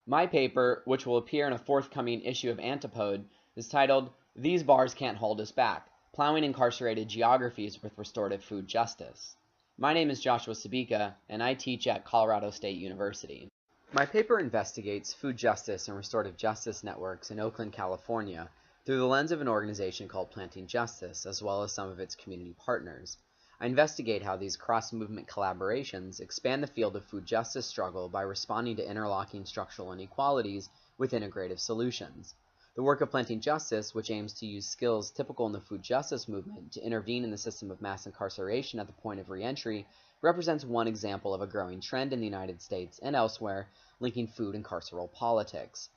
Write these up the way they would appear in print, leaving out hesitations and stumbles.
My paper, which will appear in a forthcoming issue of Antipode, is titled, "These Bars Can't Hold Us Back: Plowing Incarcerated Geographies with Restorative Food Justice." My name is Joshua Sbicca, and I teach at Colorado State University. My paper investigates food justice and restorative justice networks in Oakland, California, through the lens of an organization called Planting Justice, as well as some of its community partners. I investigate how these cross-movement collaborations expand the field of food justice struggle by responding to interlocking structural inequalities with integrative solutions. The work of Planting Justice, which aims to use skills typical in the food justice movement to intervene in the system of mass incarceration at the point of reentry, represents one example of a growing trend in the United States and elsewhere linking food and carceral politics.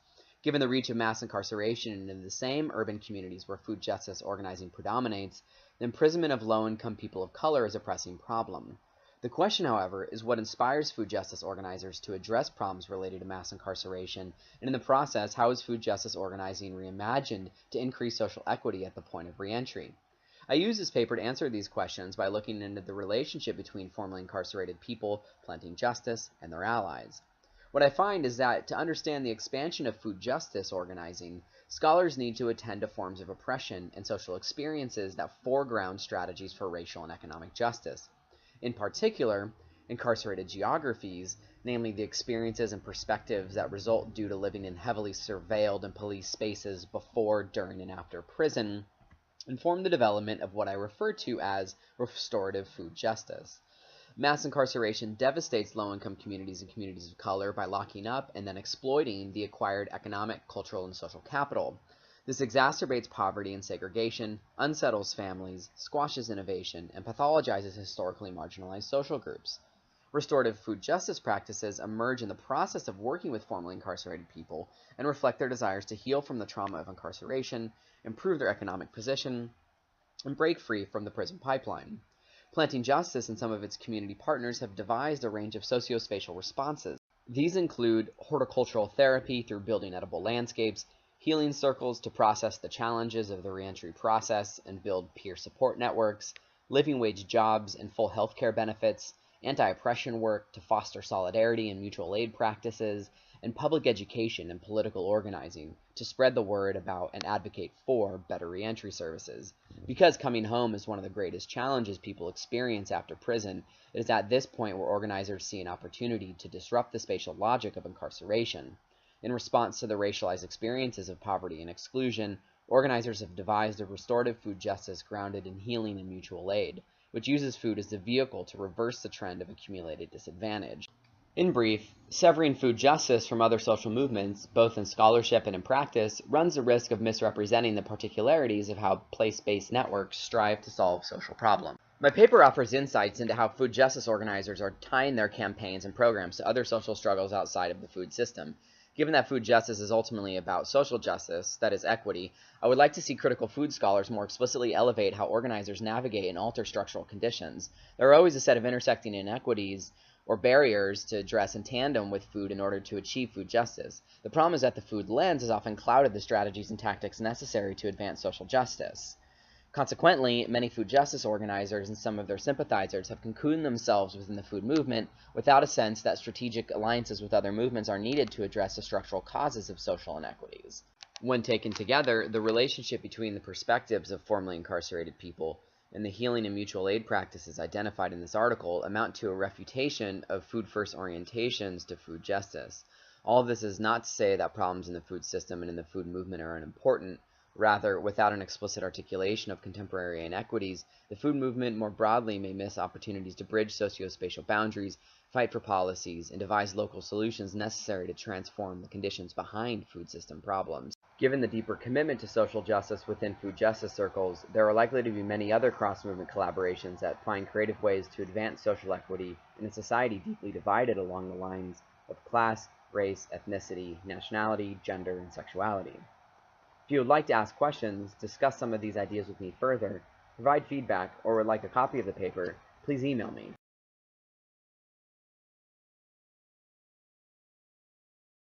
Given the reach of mass incarceration in the same urban communities where food justice organizing predominates, the imprisonment of low-income people of color is a pressing problem. The question, however, is what inspires food justice organizers to address problems related to mass incarceration, and in the process, how is food justice organizing reimagined to increase social equity at the point of reentry? I use this paper to answer these questions by looking into the relationship between formerly incarcerated people, Planting Justice, and their allies. What I find is that to understand the expansion of food justice organizing, scholars need to attend to forms of oppression and social experiences that foreground strategies for racial and economic justice. In particular, incarcerated geographies, namely the experiences and perspectives that result due to living in heavily surveilled and policed spaces before, during, and after prison, inform the development of what I refer to as restorative food justice. Mass incarceration devastates low-income communities and communities of color by locking up and then exploiting the acquired economic, cultural, and social capital. This exacerbates poverty and segregation, unsettles families, squashes innovation, and pathologizes historically marginalized social groups. Restorative food justice practices emerge in the process of working with formerly incarcerated people and reflect their desires to heal from the trauma of incarceration, improve their economic position, and break free from the prison pipeline. Planting Justice and some of its community partners have devised a range of socio-spatial responses. These include horticultural therapy through building edible landscapes, healing circles to process the challenges of the reentry process and build peer support networks, living wage jobs and full health care benefits, anti-oppression work to foster solidarity and mutual aid practices, and public education and political organizing to spread the word about and advocate for better reentry services. Because coming home is one of the greatest challenges people experience after prison, it is at this point where organizers see an opportunity to disrupt the spatial logic of incarceration. In response to the racialized experiences of poverty and exclusion, organizers have devised a restorative food justice grounded in healing and mutual aid, which uses food as the vehicle to reverse the trend of accumulated disadvantage. In brief, severing food justice from other social movements, both in scholarship and in practice, runs the risk of misrepresenting the particularities of how place-based networks strive to solve social problems. My paper offers insights into how food justice organizers are tying their campaigns and programs to other social struggles outside of the food system. Given that food justice is ultimately about social justice, that is equity, I would like to see critical food scholars more explicitly elevate how organizers navigate and alter structural conditions. There are always a set of intersecting inequities or barriers to address in tandem with food in order to achieve food justice. The problem is that the food lens has often clouded the strategies and tactics necessary to advance social justice. Consequently, many food justice organizers and some of their sympathizers have cocooned themselves within the food movement without a sense that strategic alliances with other movements are needed to address the structural causes of social inequities. When taken together, the relationship between the perspectives of formerly incarcerated people and the healing and mutual aid practices identified in this article amount to a refutation of food-first orientations to food justice. All of this is not to say that problems in the food system and in the food movement are unimportant. Rather, without an explicit articulation of contemporary inequities, the food movement more broadly may miss opportunities to bridge socio-spatial boundaries, fight for policies, and devise local solutions necessary to transform the conditions behind food system problems. Given the deeper commitment to social justice within food justice circles, there are likely to be many other cross-movement collaborations that find creative ways to advance social equity in a society deeply divided along the lines of class, race, ethnicity, nationality, gender, and sexuality. If you would like to ask questions, discuss some of these ideas with me further, provide feedback, or would like a copy of the paper, please email me.